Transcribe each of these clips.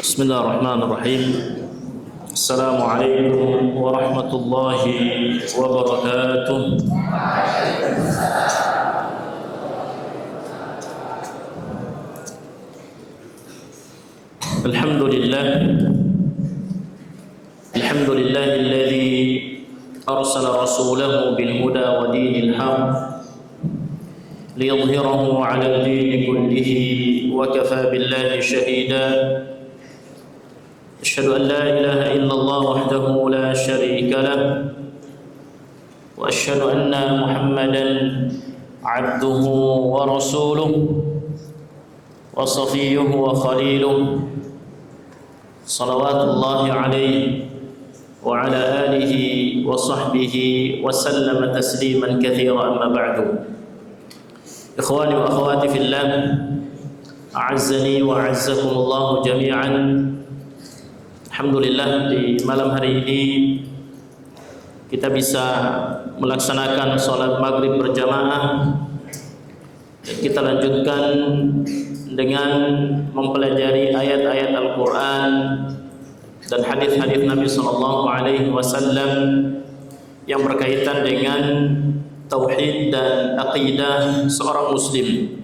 بسم الله الرحمن الرحيم. السلام عليكم ورحمة الله وبركاته. الحمد لله الذي أرسل رسوله بالهدى ودين الحق ليظهره على الدين كله وكفى بالله شهيدا. أشهد أن لا إله إلا الله وحده لا شريك له وأشهد أن محمدا عبده ورسوله وصفيه وخليله صلوات الله عليه وعلى آله وصحبه وسلم تسليما كثيرا. أما بعد، إخواني وأخواتي في الله، أعزني وأعزكم الله جميعا. Alhamdulillah, di malam hari ini kita bisa melaksanakan sholat maghrib berjamaah, dan kita lanjutkan dengan mempelajari ayat-ayat Al-Quran dan hadis-hadis Nabi SAW yang berkaitan dengan tauhid dan aqidah seorang muslim.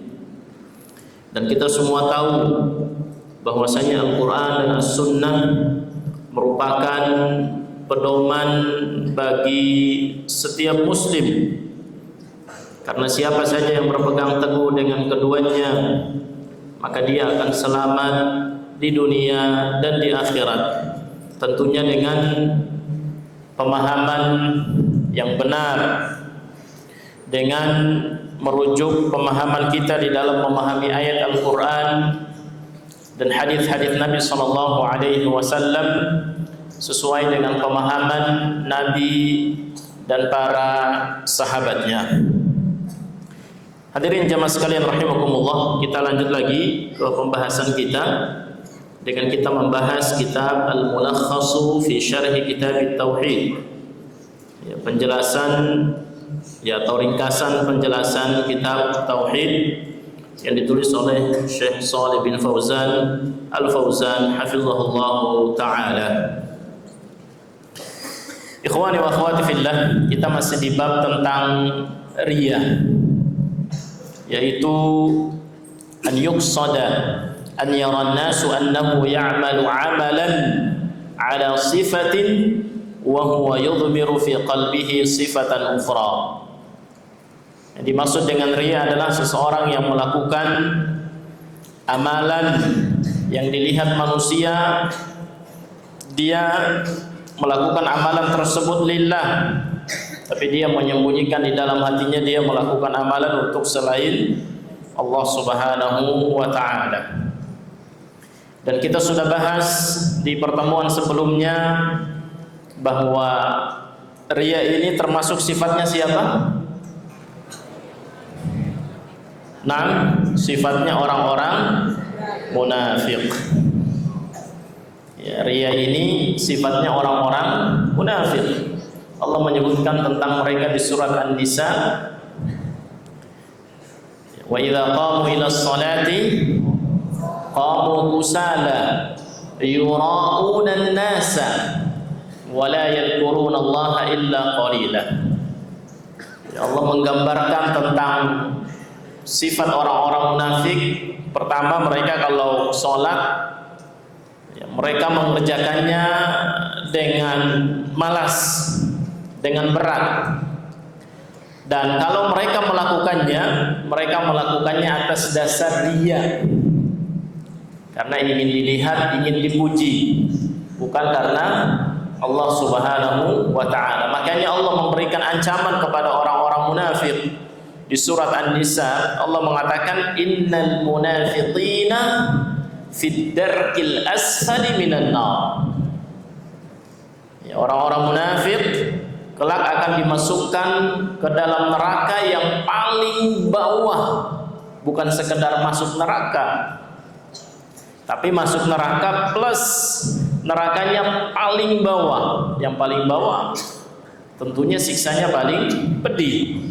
Dan kita semua tahu bahwasanya Al-Quran dan As-Sunnah merupakan pedoman bagi setiap muslim, karena siapa saja yang berpegang teguh dengan keduanya maka dia akan selamat di dunia dan di akhirat, tentunya dengan pemahaman yang benar, dengan merujuk pemahaman kita di dalam memahami ayat Al-Quran dan hadis-hadis Nabi SAW sesuai dengan pemahaman Nabi dan para sahabatnya. Hadirin jamaah sekalian rahimakumullah, kita lanjut lagi ke pembahasan kita dengan kita membahas kitab Al-Mulakhasu fi Syarhi Kitab Tauhid, penjelasan atau ringkasan penjelasan kitab Tauhid yang ditulis oleh Syekh Shalih bin Fauzan Al-Fauzan hafizahullah ta'ala. Ikhwani wa akhwati fillah, kita masih di bab tentang riya, yaitu an yuqsada an yara an-nasu annahu ya'malu 'amalan 'ala sifatin wa huwa yudhmiru fi qalbihi sifatan ukhra. Yang dimaksud dengan riya adalah seseorang yang melakukan amalan yang dilihat manusia, dia melakukan amalan tersebut lillah, tapi dia menyembunyikan di dalam hatinya dia melakukan amalan untuk selain Allah Subhanahu wa ta'ala. Dan kita sudah bahas di pertemuan sebelumnya bahwa riya ini termasuk sifatnya siapa? Nah, sifatnya orang-orang munafik. Ya, riya ini sifatnya orang-orang munafik. Allah menyebutkan tentang mereka di surat An-Nisa, wa idza qamu ila sholati qamu kusala yura'una an-nasa wa la yadhkuruna Allah illa qalila. Ya, Allah menggambarkan tentang sifat orang-orang munafik. Pertama, mereka kalau sholat mereka mengerjakannya dengan malas, dengan berat. Dan kalau mereka melakukannya atas dasar riya, karena ingin dilihat, ingin dipuji, bukan karena Allah Subhanahu wa ta'ala. Makanya Allah memberikan ancaman kepada orang-orang munafik. Di surat An-Nisa Allah mengatakan innal munafiqina fid darkil asfali minan nar. Ya, orang-orang munafik kelak akan dimasukkan ke dalam neraka yang paling bawah. Bukan sekedar masuk neraka, tapi masuk neraka plus nerakanya paling bawah. Yang paling bawah tentunya siksanya paling pedih.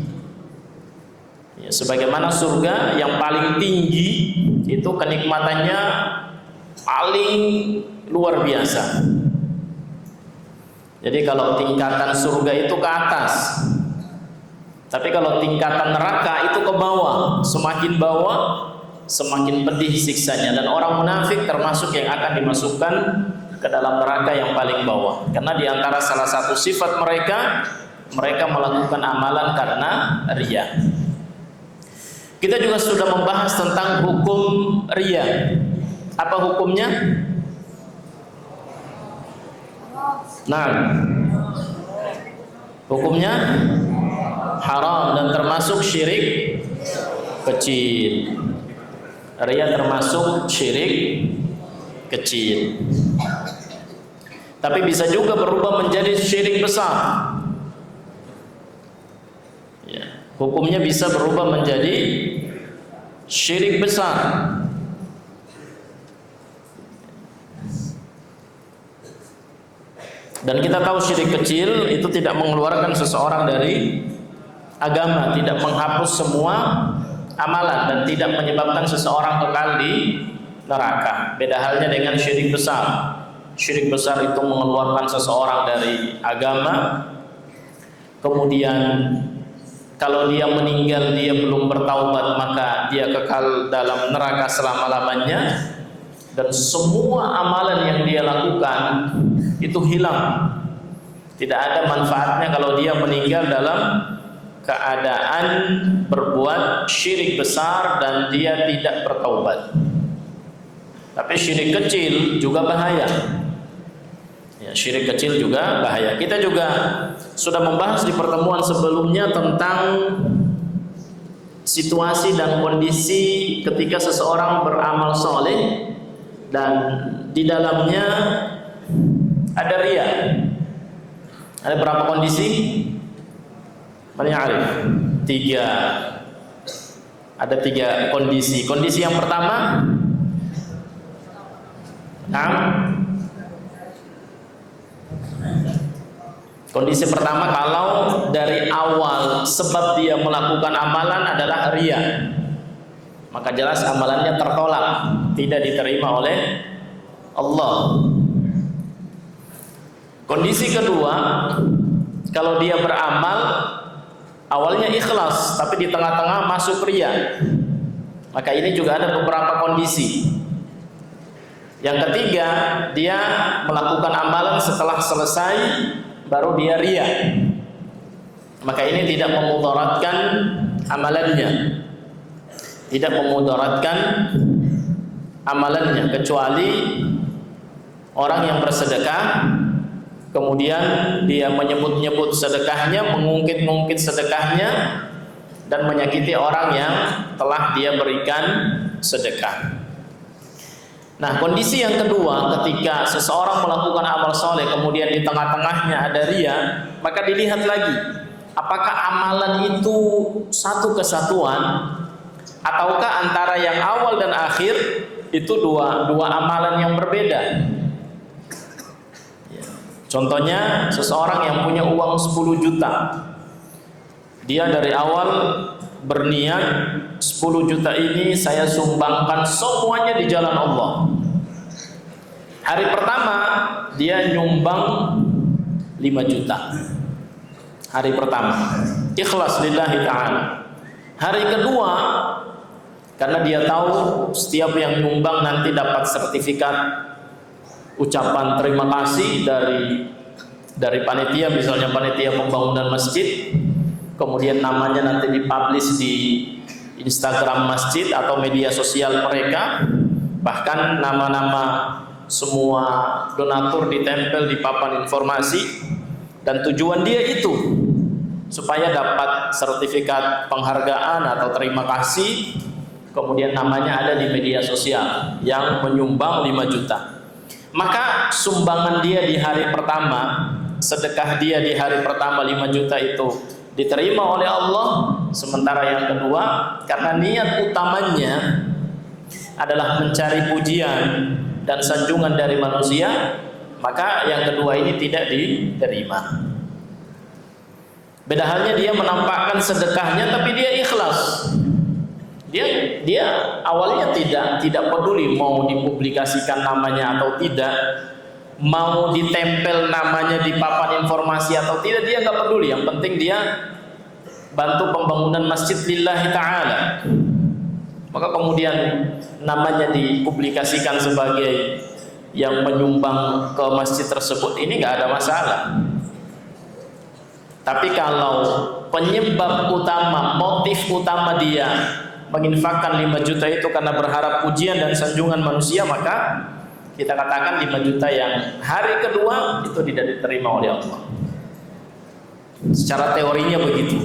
Ya, sebagaimana surga yang paling tinggi itu kenikmatannya paling luar biasa. Jadi kalau tingkatan surga itu ke atas, tapi kalau tingkatan neraka itu ke bawah. Semakin bawah, semakin pedih siksanya. Dan orang munafik termasuk yang akan dimasukkan ke dalam neraka yang paling bawah. Karena di antara salah satu sifat mereka, mereka melakukan amalan karena riya. Kita juga sudah membahas tentang hukum riya. Apa hukumnya? Nah, hukumnya haram dan termasuk syirik kecil. Riya termasuk syirik kecil. Tapi bisa juga berubah menjadi syirik besar. Ya, hukumnya bisa berubah menjadi syirik besar. Dan kita tahu syirik kecil itu tidak mengeluarkan seseorang dari agama, tidak menghapus semua amalan dan tidak menyebabkan seseorang kekal di neraka. Beda halnya dengan syirik besar. Syirik besar itu mengeluarkan seseorang dari agama. Kemudian kalau dia meninggal dia belum bertaubat, maka dia kekal dalam neraka selama-lamanya. Dan semua amalan yang dia lakukan itu hilang. Tidak ada manfaatnya kalau dia meninggal dalam keadaan berbuat syirik besar dan dia tidak bertaubat. Tapi syirik kecil juga bahaya. Ya, syirik kecil juga bahaya. Kita juga sudah membahas di pertemuan sebelumnya tentang situasi dan kondisi ketika seseorang beramal soleh dan di dalamnya ada riya. Ada berapa kondisi? Man ya'rif? 3. Ada 3 kondisi. Kondisi yang pertama, kondisi pertama kalau dari awal sebab dia melakukan amalan adalah riya, maka jelas amalannya tertolak, tidak diterima oleh Allah. Kondisi kedua, kalau dia beramal awalnya ikhlas tapi di tengah-tengah masuk riya, maka ini juga ada beberapa kondisi. Yang ketiga, dia melakukan amalan setelah selesai baru dia riya, maka ini tidak memudaratkan amalannya, tidak memudaratkan amalannya, kecuali orang yang bersedekah kemudian dia menyebut-nyebut sedekahnya, mengungkit-ungkit sedekahnya dan menyakiti orang yang telah dia berikan sedekah. Nah, kondisi yang kedua, ketika seseorang melakukan amal soleh kemudian di tengah-tengahnya ada riya, maka dilihat lagi apakah amalan itu satu kesatuan ataukah antara yang awal dan akhir itu dua amalan yang berbeda. Contohnya seseorang yang punya uang 10 juta, dia dari awal berniat 10 juta ini saya sumbangkan semuanya di jalan Allah. Hari pertama dia nyumbang 5 juta. Hari pertama ikhlas lillahi ta'ala. Hari kedua, karena dia tahu setiap yang nyumbang nanti dapat sertifikat ucapan terima kasih dari panitia, misalnya panitia pembangunan masjid, kemudian namanya nanti dipublish di Instagram masjid atau media sosial mereka, bahkan nama-nama semua donatur ditempel di papan informasi, dan tujuan dia itu supaya dapat sertifikat penghargaan atau terima kasih, kemudian namanya ada di media sosial yang menyumbang 5 juta. Maka sumbangan dia di hari pertama, sedekah dia di hari pertama 5 juta itu diterima oleh Allah. Sementara yang kedua, karena niat utamanya adalah mencari pujian dan sanjungan dari manusia, maka yang kedua ini tidak diterima. Beda halnya dia menampakkan sedekahnya tapi dia ikhlas. Dia awalnya tidak peduli mau dipublikasikan namanya atau tidak, mau ditempel namanya di papan informasi atau tidak, dia nggak peduli. Yang penting dia bantu pembangunan masjid lillahi ta'ala. Maka kemudian namanya dipublikasikan sebagai yang menyumbang ke masjid tersebut, ini nggak ada masalah. Tapi kalau penyebab utama, motif utama dia menginfakkan 5 juta itu karena berharap pujian dan sanjungan manusia, maka kita katakan 5 juta yang hari kedua itu tidak diterima oleh Allah. Secara teorinya begitu.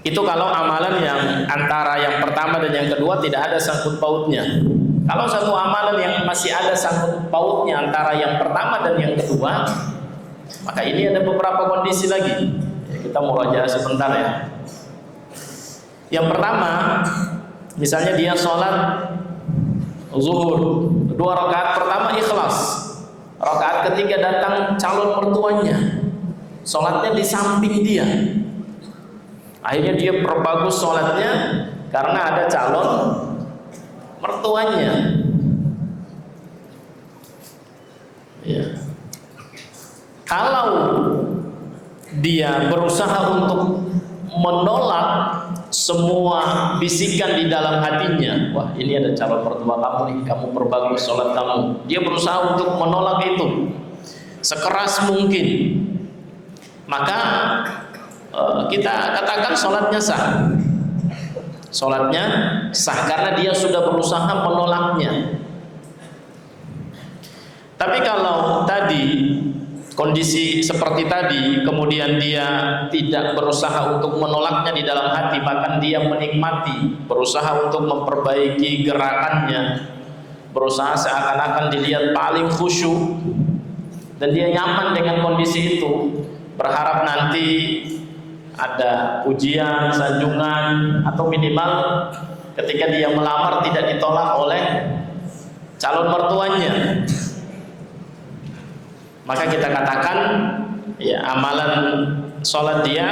Itu kalau amalan yang antara yang pertama dan yang kedua tidak ada sangkut pautnya. Kalau satu amalan yang masih ada sangkut pautnya antara yang pertama dan yang kedua, maka ini ada beberapa kondisi lagi. Kita murajaah sebentar ya. Yang pertama, misalnya dia sholat zuhur 2 rakaat pertama ikhlas, rakaat ketiga datang calon mertuanya, sholatnya di samping dia. Akhirnya dia perbagus sholatnya karena ada calon mertuanya. Ya. Kalau dia berusaha untuk menolak semua bisikan di dalam hatinya, wah ini ada calon mertua kamu nih, kamu perbagus sholat kamu. Dia berusaha untuk menolak itu sekeras mungkin, maka kita katakan sholatnya sah. Sholatnya sah karena dia sudah berusaha menolaknya. Tapi kalau tadi kondisi seperti tadi, kemudian dia tidak berusaha untuk menolaknya di dalam hati, bahkan dia menikmati, berusaha untuk memperbaiki gerakannya, berusaha seakan-akan dilihat paling khusyuk, dan dia nyaman dengan kondisi itu, berharap nanti ada ujian, sanjungan, atau minimal ketika dia melamar tidak ditolak oleh calon mertuanya. Maka kita katakan ya amalan sholat dia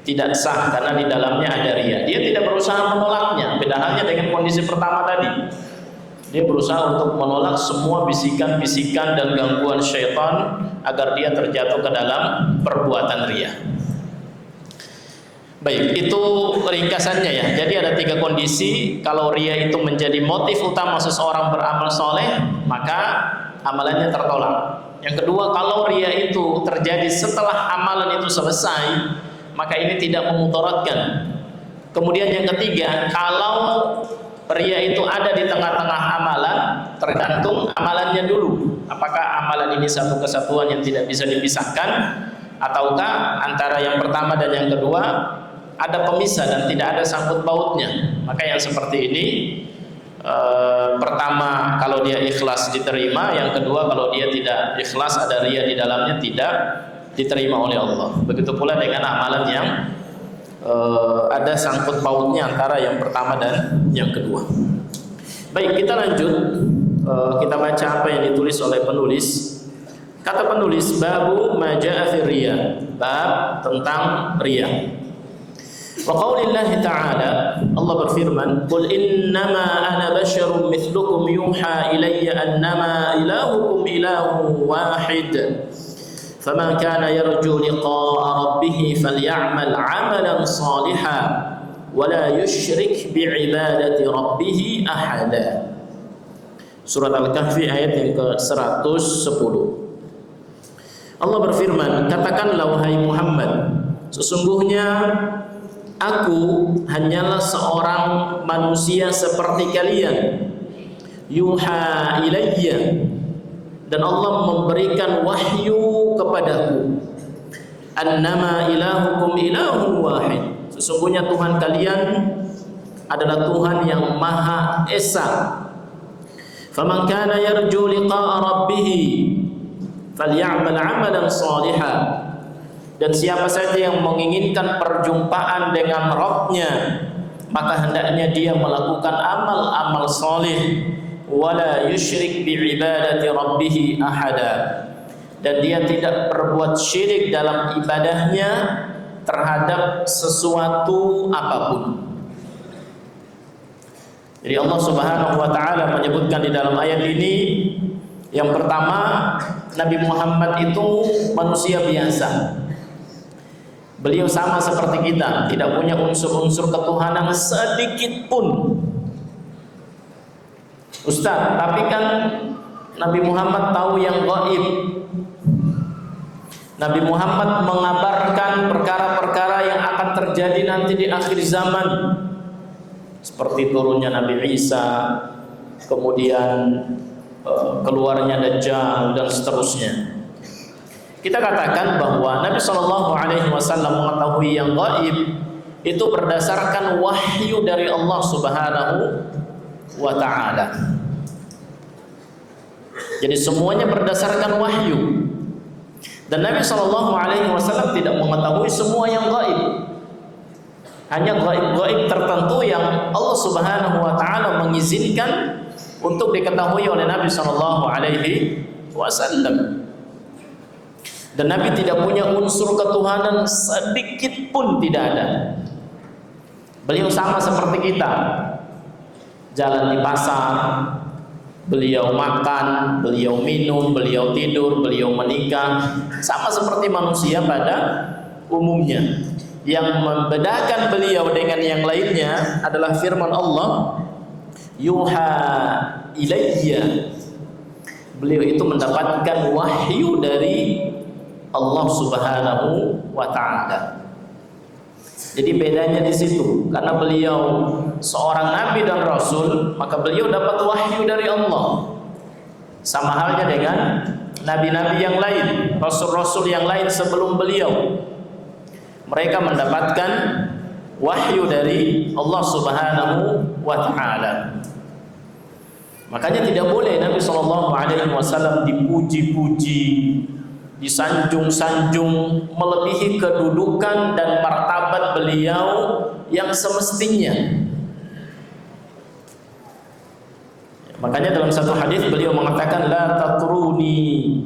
tidak sah karena di dalamnya ada riya. Dia tidak berusaha menolaknya. Beda halnya dengan kondisi pertama tadi. Dia berusaha untuk menolak semua bisikan-bisikan dan gangguan syaitan agar dia terjatuh ke dalam perbuatan riya. Baik, itu ringkasannya ya. Jadi ada 3 kondisi. Kalau riya itu menjadi motif utama seseorang beramal soleh, maka amalannya tertolak. Yang kedua, kalau riya itu terjadi setelah amalan itu selesai, maka ini tidak memudaratkan. Kemudian yang ketiga, kalau riya itu ada di tengah-tengah amalan, tergantung amalannya dulu. Apakah amalan ini satu kesatuan yang tidak bisa dipisahkan, ataukah antara yang pertama dan yang kedua ada pemisah dan tidak ada sangkut pautnya. Maka yang seperti ini, pertama kalau dia ikhlas diterima, yang kedua kalau dia tidak ikhlas ada riya di dalamnya tidak diterima oleh Allah. Begitu pula dengan amalan yang ada sangkut pautnya antara yang pertama dan yang kedua. Baik, kita lanjut. Kita baca apa yang ditulis oleh penulis. Kata penulis, babu ma jaa fi riya, bab tentang riya. Wa qaulillahi ta'ala, Allah berfirman, qul innama ana basyarum mithlukum yuha ilayya annama ilahukum ilahun wahid faman kana yarju liqa'a rabbih falya'mal 'amalan salihan wa la yusyrik bi'ibadati rabbih ahada. Surat Al-Kahfi ayat yang ke-110. Allah berfirman, katakanlah wahai Muhammad, sesungguhnya aku hanyalah seorang manusia seperti kalian. Yuha ilayya, dan Allah memberikan wahyu kepadaku. Annama ilahukum ilahun wahid, sesungguhnya Tuhan kalian adalah Tuhan yang Maha Esa. Faman kana yarju liqa'a rabbih falya'mal 'amalan shalihan, dan siapa saja yang menginginkan perjumpaan dengan Rabb-Nya, maka hendaknya dia melakukan amal-amal saleh. Wala yusyrik bi'ibadati rabbih ahada, dan dia tidak berbuat syirik dalam ibadahnya terhadap sesuatu apapun. Jadi Allah Subhanahu wa taala menyebutkan di dalam ayat ini, yang pertama, Nabi Muhammad itu manusia biasa. Beliau sama seperti kita, tidak punya unsur-unsur ketuhanan sedikit pun. Ustaz, tapi kan Nabi Muhammad tahu yang gaib. Nabi Muhammad mengabarkan perkara-perkara yang akan terjadi nanti di akhir zaman, seperti turunnya Nabi Isa, kemudian keluarnya Dajjal dan seterusnya. Kita katakan bahwa Nabi Shallallahu Alaihi Wasallam mengetahui yang gaib itu berdasarkan wahyu dari Allah Subhanahu wa Ta'ala. Jadi semuanya berdasarkan wahyu. Dan Nabi Shallallahu Alaihi Wasallam tidak mengetahui semua yang gaib. Hanya gaib-gaib tertentu yang Allah Subhanahu wa Ta'ala mengizinkan untuk diketahui oleh Nabi Shallallahu Alaihi Wasallam. Dan Nabi tidak punya unsur ketuhanan sedikit pun, tidak ada. Beliau sama seperti kita, jalan di pasar, beliau makan, beliau minum, beliau tidur, beliau menikah, sama seperti manusia pada umumnya. Yang membedakan beliau dengan yang lainnya adalah firman Allah, yuha ilayya. Beliau itu mendapatkan wahyu dari Allah Subhanahu wa Ta'ala. Jadi bedanya di situ, karena beliau seorang nabi dan rasul, maka beliau dapat wahyu dari Allah. Sama halnya dengan nabi-nabi yang lain, rasul-rasul yang lain sebelum beliau. Mereka mendapatkan wahyu dari Allah Subhanahu wa Ta'ala. Makanya tidak boleh Nabi Shallallahu Alaihi Wasallam dipuji-puji, disanjung-sanjung melebihi kedudukan dan martabat beliau yang semestinya. Makanya dalam satu hadis beliau mengatakan, la tatruni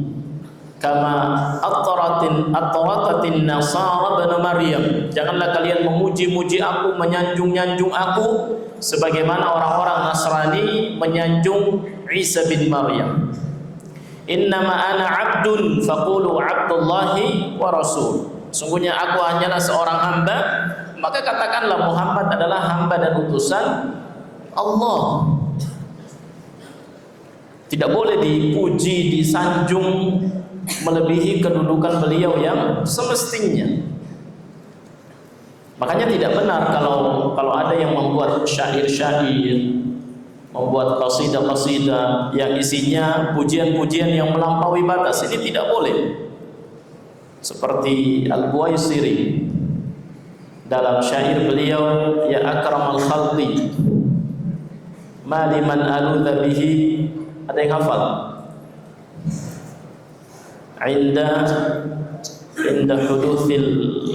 kama atratatin nasara bani Maryam. Janganlah kalian memuji-muji aku, menyanjung-nyanjung aku sebagaimana orang-orang Nasrani menyanjung Isa bin Maryam. Innama ana abdun faqulu abdullahi wa rasul. Sungguhnya aku hanyalah seorang hamba, maka katakanlah Muhammad adalah hamba dan utusan Allah. Tidak boleh dipuji, disanjung melebihi kedudukan beliau yang semestinya. Makanya tidak benar kalau ada yang membuat syair-syair, membuat qasidah-qasidah yang isinya pujian-pujian yang melampaui batas. Ini tidak boleh. Seperti Al-Buaisiri dalam syair beliau, ya akramal khalqi ma liman aludha bihi. Ada yang hafal? Inda hudutsil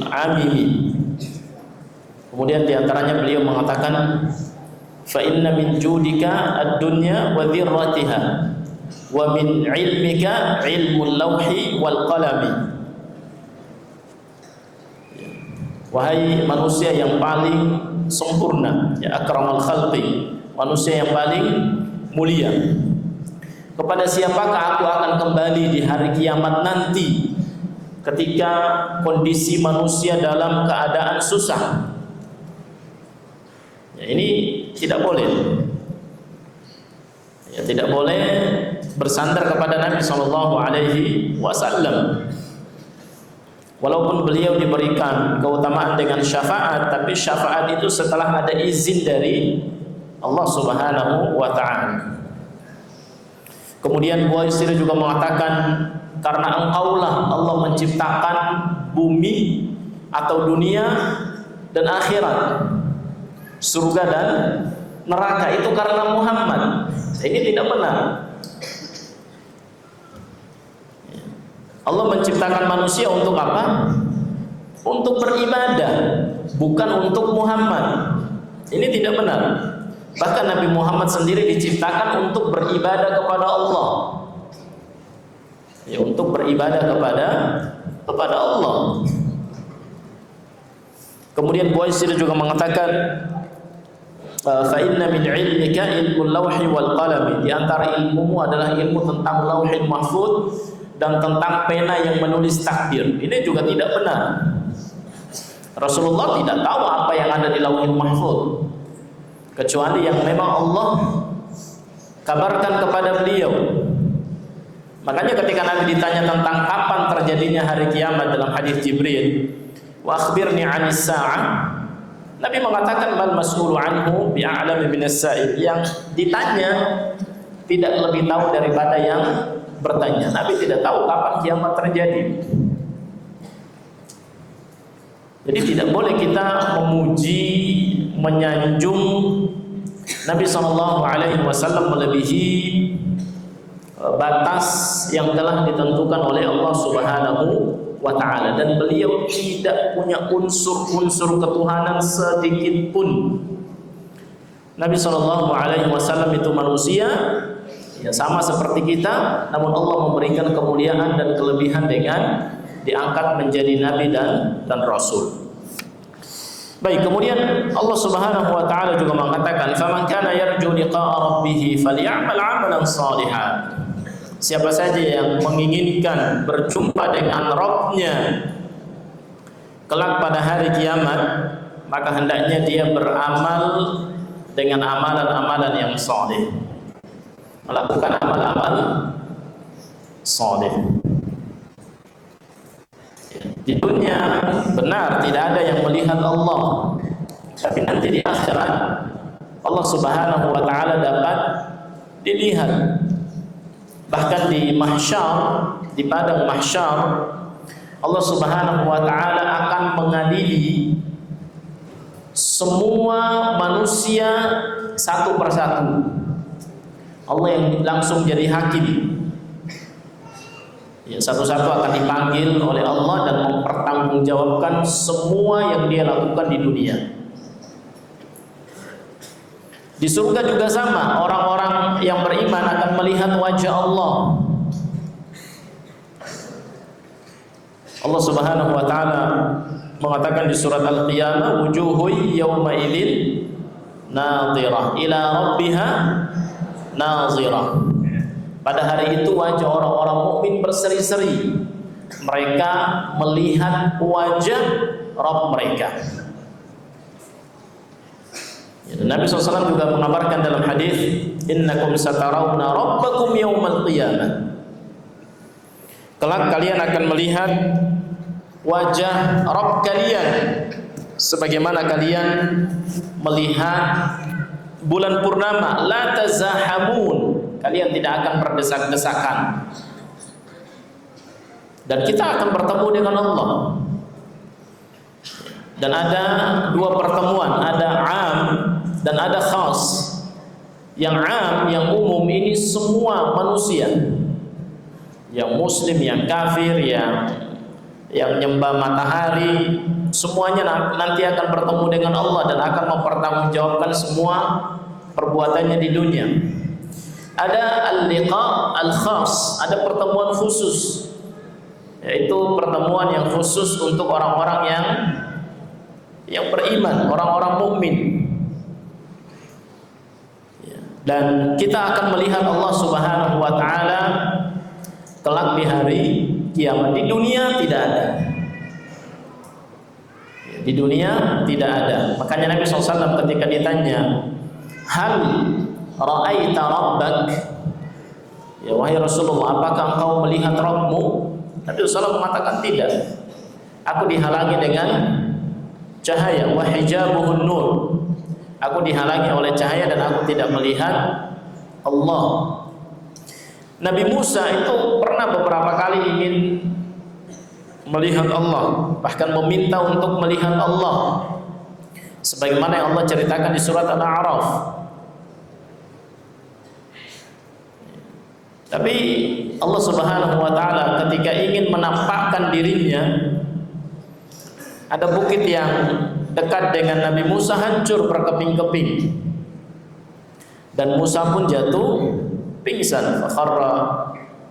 amimi. Kemudian diantaranya beliau mengatakan, fa inna min judika ad-dunya wa dhirratiha wa min ilmika ilmul lawhi wal qalami. Wahai manusia yang paling sempurna, ya akramal khalqi, manusia yang paling mulia, kepada siapakah aku akan kembali di hari kiamat nanti ketika kondisi manusia dalam keadaan susah? Ya, ini tidak boleh. Ya, tidak boleh bersandar kepada Nabi Shallallahu Alaihi Wasallam. Walaupun beliau diberikan keutamaan dengan syafaat, tapi syafaat itu setelah ada izin dari Allah Subhanahu wa Ta'ala. Kemudian Buaisir juga mengatakan, karena engkaulah Allah menciptakan bumi atau dunia dan akhirat, surga dan neraka, itu karena Muhammad. Ini tidak benar. Allah menciptakan manusia untuk apa? Untuk beribadah, bukan untuk Muhammad. Ini tidak benar. Bahkan Nabi Muhammad sendiri diciptakan untuk beribadah kepada Allah. Ya, untuk beribadah kepada Allah. Kemudian Buaisir juga mengatakan, fa inna min ilmika ilmu lauhi wal qalami, di antara ilmumu adalah ilmu tentang lauhil mahfuz dan tentang pena yang menulis takdir. Ini juga tidak benar. Rasulullah tidak tahu apa yang ada di lauhil mahfuz kecuali yang memang Allah kabarkan kepada beliau. Makanya ketika Nabi ditanya tentang kapan terjadinya hari kiamat dalam hadis Jibril, wa akhbirni 'anis sa'ah, Nabi mengatakan mal mas'ulu anhu bi'a'lami minas sa'il, yang ditanya tidak lebih tahu daripada yang bertanya. Nabi tidak tahu kapan kiamat terjadi. Jadi tidak boleh kita memuji, menyanjung Nabi SAW melebihi batas yang telah ditentukan oleh Allah Subhanahu wa ta'ala, dan beliau tidak punya unsur-unsur ketuhanan sedikit pun. Nabi SAW itu manusia, ya sama seperti kita, namun Allah memberikan kemuliaan dan kelebihan dengan diangkat menjadi nabi dan rasul. Baik, kemudian Allah Subhanahu wa taala juga mengatakan, "Faman kana yarju liqa'a rabbih falyamal 'amalan shalihan." Siapa saja yang menginginkan berjumpa dengan Rabb-Nya kelak pada hari kiamat, maka hendaknya dia beramal dengan amalan-amalan yang saleh. Melakukan amal-amal saleh. Di dunia benar tidak ada yang melihat Allah, tapi nanti di akhirat Allah Subhanahu wa taala dapat dilihat. Bahkan di mahsyar, di padang mahsyar, Allah Subhanahu wa taala akan mengadili semua manusia satu persatu. Allah yang langsung jadi hakim. Ya, satu-satu akan dipanggil oleh Allah dan mempertanggungjawabkan semua yang dia lakukan di dunia. Di surga juga sama, orang-orang yang beriman akan melihat wajah Allah. Allah Subhanahu wa taala mengatakan di surat Al-Qiyamah, wujuhu yawma idzin nadhirah ila rabbiha nadhirah. Pada hari itu wajah orang-orang mukmin berseri-seri. Mereka melihat wajah Rabb mereka. Nabi SAW juga mengabarkan dalam hadis, innakum satarawna rabbakum yaumal qiyamah. Kelak kalian akan melihat wajah Rabb kalian sebagaimana kalian melihat bulan purnama. La tazahamun, kalian tidak akan berdesak-desakan. Dan kita akan bertemu dengan Allah. Dan ada dua pertemuan, ada am dan ada khas. Yang am, yang umum ini semua manusia, yang muslim, yang kafir, yang nyembah matahari, semuanya nanti akan bertemu dengan Allah dan akan mempertanggungjawabkan semua perbuatannya di dunia. Ada al-liqa al-khas, ada pertemuan khusus, yaitu pertemuan yang khusus untuk orang-orang yang beriman, orang-orang mukmin. Dan kita akan melihat Allah Subhanahu wa taala kelak di hari kiamat. Di dunia tidak ada. Di dunia tidak ada. Makanya Nabi SAW ketika ditanya, hal ra'aita rabbak, ya wahai Rasulullah, apakah engkau melihat Rabbmu? Nabi SAW mengatakan tidak. Aku dihalangi dengan cahaya, wa hijabuhun nur. Aku dihalangi oleh cahaya dan aku tidak melihat Allah. Nabi Musa itu pernah beberapa kali ingin melihat Allah, bahkan meminta untuk melihat Allah, sebagaimana yang Allah ceritakan di surat Al-A'raf. Tapi Allah Subhanahu wa taala ketika ingin menampakkan dirinya, ada bukit yang dekat dengan Nabi Musa hancur berkeping-keping dan Musa pun jatuh pingsan. Fakharra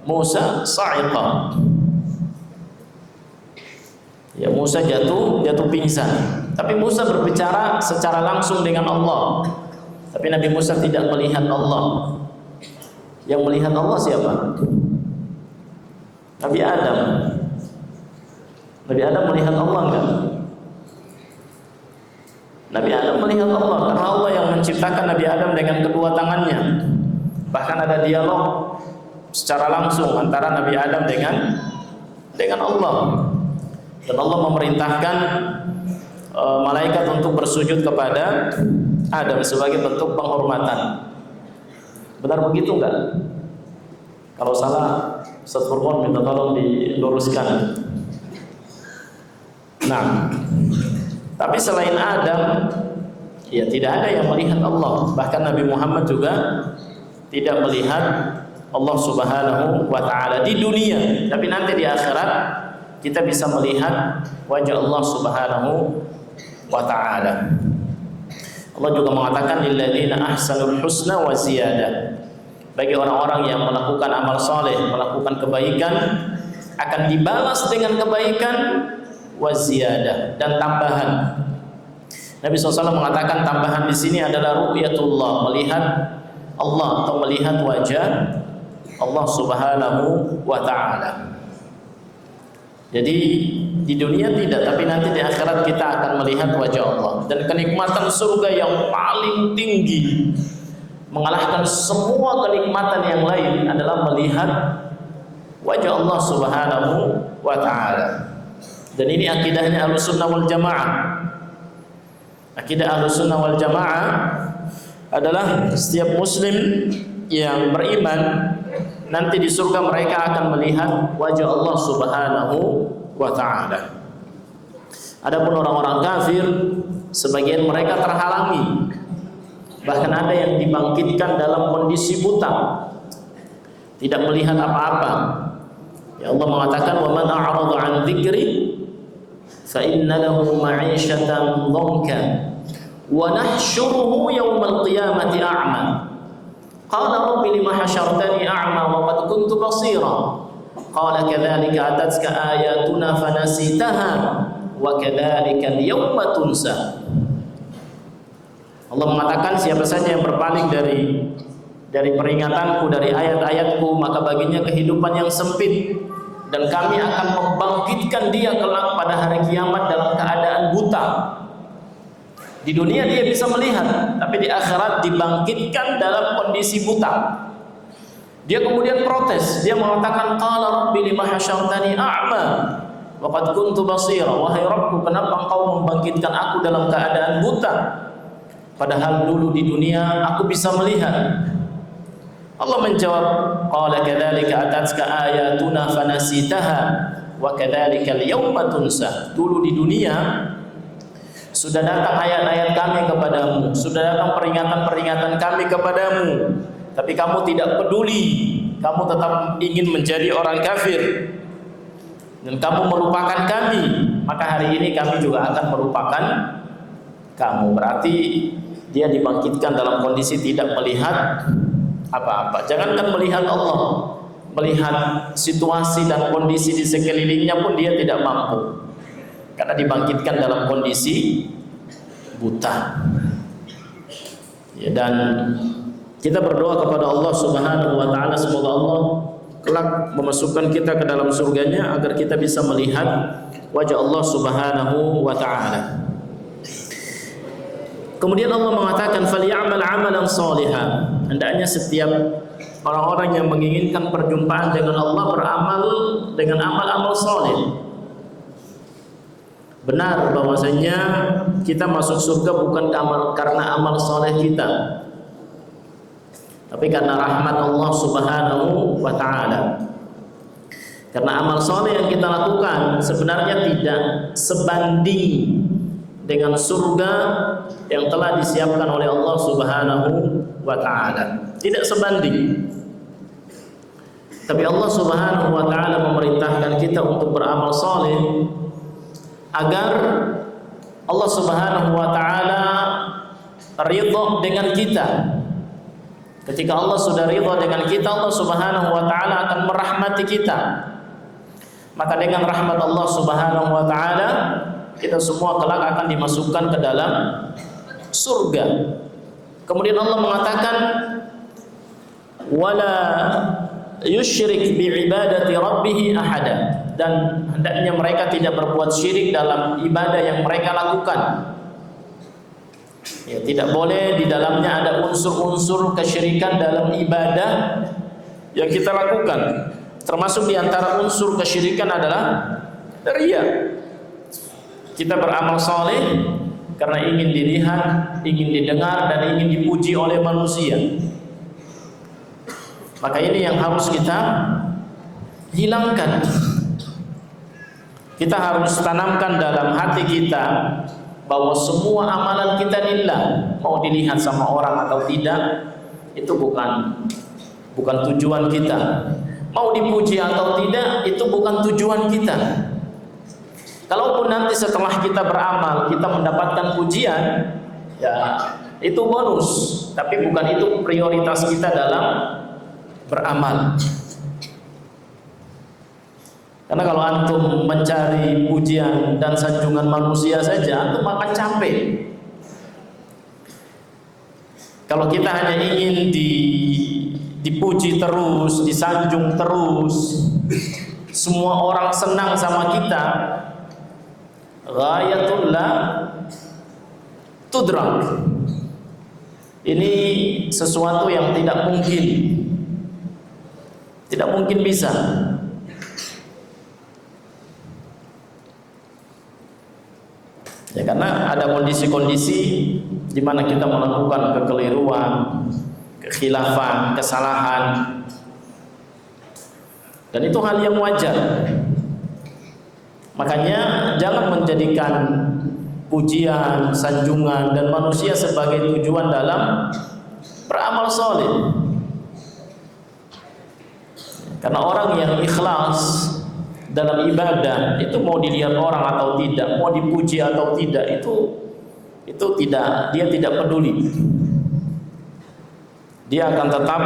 Musa sa'iqa. Ya, Musa jatuh pingsan. Tapi Musa berbicara secara langsung dengan Allah. Tapi Nabi Musa tidak melihat Allah. Yang melihat Allah siapa? Nabi Adam. Nabi Adam melihat Allah enggak? Nabi Adam melihat Allah karena Allah yang menciptakan Nabi Adam dengan kedua tangannya. Bahkan ada dialog secara langsung antara Nabi Adam dengan Allah. Dan Allah memerintahkan malaikat untuk bersujud kepada Adam sebagai bentuk penghormatan. Benar begitu enggak? Kalau salah, Ustaz Furqan minta tolong diluruskan. Nah, tapi selain Adam, ya tidak ada yang melihat Allah. Bahkan Nabi Muhammad juga tidak melihat Allah Subhanahu wa Ta'ala di dunia. Tapi nanti di akhirat kita bisa melihat wajah Allah Subhanahu wa Ta'ala. Allah juga mengatakan lilladzina ahsanul husna wa ziyadah. Bagi orang-orang yang melakukan amal soleh, melakukan kebaikan, akan dibalas dengan kebaikan wa ziyadah, dan tambahan. Nabi SAW mengatakan tambahan di sini adalah ru'yatullah, melihat Allah atau melihat wajah Allah Subhanahu wa Ta'ala. Jadi di dunia tidak, tapi nanti di akhirat kita akan melihat wajah Allah. Dan kenikmatan surga yang paling tinggi, mengalahkan semua kenikmatan yang lain, adalah melihat wajah Allah Subhanahu wa Ta'ala. Dan ini akidahnya Ahlussunnah wal Jamaah. Akidah Ahlussunnah wal Jamaah adalah setiap muslim yang beriman nanti di surga mereka akan melihat wajah Allah Subhanahu wa Ta'ala. Adapun orang-orang kafir, sebagian mereka terhalangi, bahkan ada yang dibangkitkan dalam kondisi buta, tidak melihat apa-apa. Ya Allah mengatakan, "Wa man a'rada 'an dzikri fa inna lahu ma'isyatan dhanka wa nahsyuruhu yaumal qiyamati a'ma." Qala rabbi lima hasyartani a'ma wa qad kuntu basira. Qala kadzalika atatka ayatuna fanasitaha wa kadzalika al-yawma tunsa. Allah mengatakan, siapa saja yang berpaling dari peringatanku, dari ayat-ayatku, maka baginya kehidupan yang sempit, dan kami akan membangkitkan dia kelak pada hari kiamat dalam keadaan buta. Di dunia dia bisa melihat, tapi di akhirat dibangkitkan dalam kondisi buta. Dia kemudian protes, dia mengatakan, qala rabbi lima hasyartani a'ma wa qad kuntu basira. Wahai Rabbku, kenapa engkau membangkitkan aku dalam keadaan buta, padahal dulu di dunia aku bisa melihat. Allah menjawab, qala kadzalika atatka ayatuna fanasitaha wa kadzalika al-yawma tunsa. Dulu di dunia sudah datang ayat-ayat kami kepadamu, sudah datang peringatan-peringatan kami kepadamu, tapi kamu tidak peduli, kamu tetap ingin menjadi orang kafir, dan kamu melupakan kami, maka hari ini kami juga akan melupakan kamu. Berarti dia dibangkitkan dalam kondisi tidak melihat apa-apa. Jangankan melihat Allah, melihat situasi dan kondisi di sekelilingnya pun dia tidak mampu, karena dibangkitkan dalam kondisi buta. Ya, dan kita berdoa kepada Allah Subhanahu wa Ta'ala, semoga Allah kelak memasukkan kita ke dalam surganya agar kita bisa melihat wajah Allah Subhanahu wa Ta'ala. Kemudian Allah mengatakan, "Falyamal 'amalan shalihan." Hendaknya setiap orang-orang yang menginginkan perjumpaan dengan Allah beramal dengan amal-amal saleh. Benar bahwasanya kita masuk surga bukan karena amal saleh kita, tapi karena rahmat Allah Subhanahu wa Ta'ala. Karena amal saleh yang kita lakukan sebenarnya tidak sebanding dengan surga yang telah disiapkan oleh Allah Subhanahu wa Ta'ala. Tidak sebanding. Tapi Allah Subhanahu wa Ta'ala memerintahkan kita untuk beramal saleh agar Allah Subhanahu wa Ta'ala ridha dengan kita. Ketika Allah sudah ridha dengan kita, Allah Subhanahu wa Ta'ala akan merahmati kita. Maka dengan rahmat Allah Subhanahu wa Ta'ala, kita semua kelak akan dimasukkan ke dalam surga. Kemudian Allah mengatakan wala yusyrik bi'ibadati rabbih ahada, dan hendaknya mereka tidak berbuat syirik dalam ibadah yang mereka lakukan. Ya, tidak boleh di dalamnya ada unsur-unsur kesyirikan dalam ibadah yang kita lakukan. Termasuk di antara unsur kesyirikan adalah riya. Kita beramal saleh karena ingin dilihat, ingin didengar, dan ingin dipuji oleh manusia. Maka ini yang harus kita hilangkan. Kita harus tanamkan dalam hati kita bahwa semua amalan kita lillah. Mau dilihat sama orang atau tidak, itu bukan tujuan kita. Mau dipuji atau tidak, itu bukan tujuan kita. Kalaupun nanti setelah kita beramal kita mendapatkan pujian, ya itu bonus, tapi bukan itu prioritas kita dalam beramal. Karena kalau antum mencari pujian dan sanjungan manusia saja, antum akan capek. Kalau kita hanya ingin dipuji terus, disanjung terus, semua orang senang sama kita, ghayatul la tudrak. Ini sesuatu yang tidak mungkin bisa. Ya, karena ada kondisi-kondisi di mana kita melakukan kekeliruan, kekhilafan, kesalahan, dan itu hal yang wajar. Makanya jangan menjadikan pujian, sanjungan, dan manusia sebagai tujuan dalam beramal soleh. Karena orang yang ikhlas dalam ibadah itu mau dilihat orang atau tidak, mau dipuji atau tidak, itu dia tidak peduli. Dia akan tetap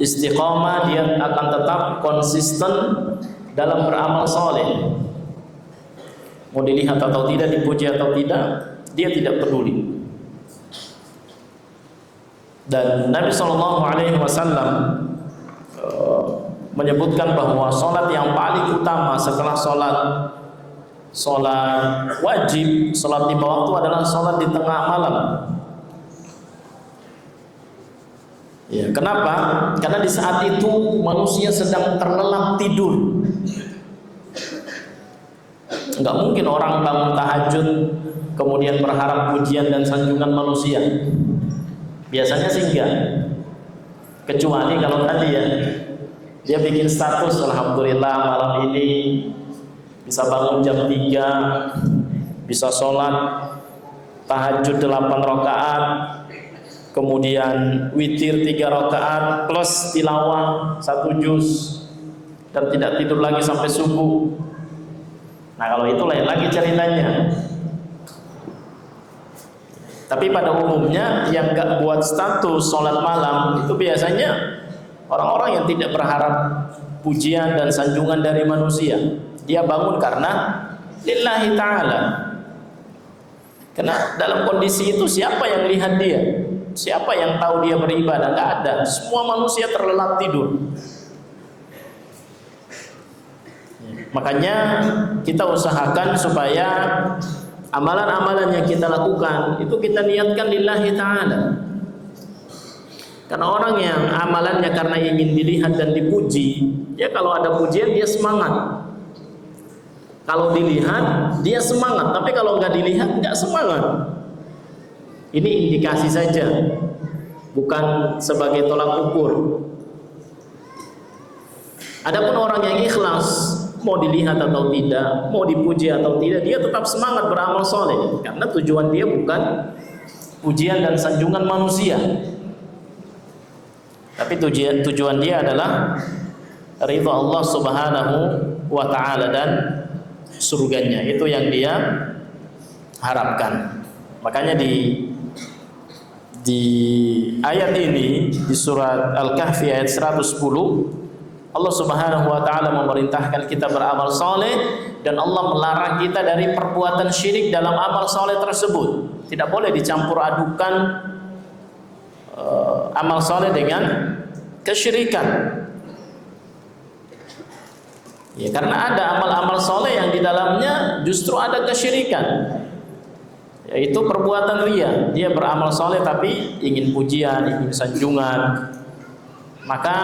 istiqomah, dia akan tetap konsisten dalam beramal soleh. Mau dilihat atau tidak, dipuji atau tidak, dia tidak peduli. Dan Nabi SAW menyebutkan bahwa sholat yang paling utama setelah sholat wajib, sholat 5 waktu adalah sholat di tengah malam. Ya, kenapa? Karena di saat itu manusia sedang terlelap tidur. Enggak mungkin orang bangun tahajud kemudian berharap pujian dan sanjungan manusia. Biasanya sih enggak. Kecuali kalau tadi ya, dia bikin status, alhamdulillah malam ini bisa bangun jam 3, bisa sholat tahajud 8 rakaat, kemudian witir 3 rakaat plus tilawah 1 juz, dan tidak tidur lagi sampai subuh. Nah, kalau itu lain lagi ceritanya. Tapi pada umumnya yang gak buat status sholat malam itu biasanya orang-orang yang tidak berharap pujian dan sanjungan dari manusia. Dia bangun karena lillahi ta'ala. Karena dalam kondisi itu siapa yang lihat dia? Siapa yang tahu dia beribadah? Gak ada. Semua manusia terlelap tidur. Makanya kita usahakan supaya amalan-amalan yang kita lakukan itu kita niatkan lillahi ta'ala. Karena orang yang amalannya karena ingin dilihat dan dipuji, ya kalau ada pujian dia semangat. Kalau dilihat dia semangat, tapi kalau nggak dilihat nggak semangat. Ini indikasi saja, bukan sebagai tolak ukur. Adapun orang yang ikhlas, mau dilihat atau tidak, mau dipuji atau tidak, dia tetap semangat beramal soleh. Karena tujuan dia bukan pujian dan sanjungan manusia, tapi tujuan dia adalah ridha Allah Subhanahu wa ta'ala dan surganya. Itu yang dia harapkan. Makanya di ayat ini, di surat Al-Kahfi ayat 110, Allah Subhanahu wa ta'ala memerintahkan kita beramal soleh, dan Allah melarang kita dari perbuatan syirik dalam amal soleh tersebut. Tidak boleh dicampur adukan amal soleh dengan kesyirikan. Ya, karena ada amal-amal soleh yang di dalamnya justru ada kesyirikan, yaitu perbuatan riya. Dia beramal soleh tapi ingin pujian, ingin sanjungan. Maka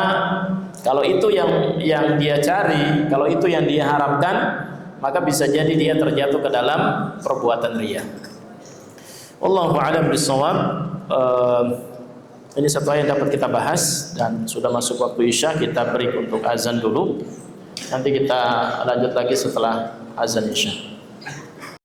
kalau itu yang dia cari, kalau itu yang dia harapkan, maka bisa jadi dia terjatuh ke dalam perbuatan riya. Wallahu a'lam bishawab. Ini satu yang dapat kita bahas dan sudah masuk waktu Isya, kita break untuk azan dulu. Nanti kita lanjut lagi setelah azan Isya.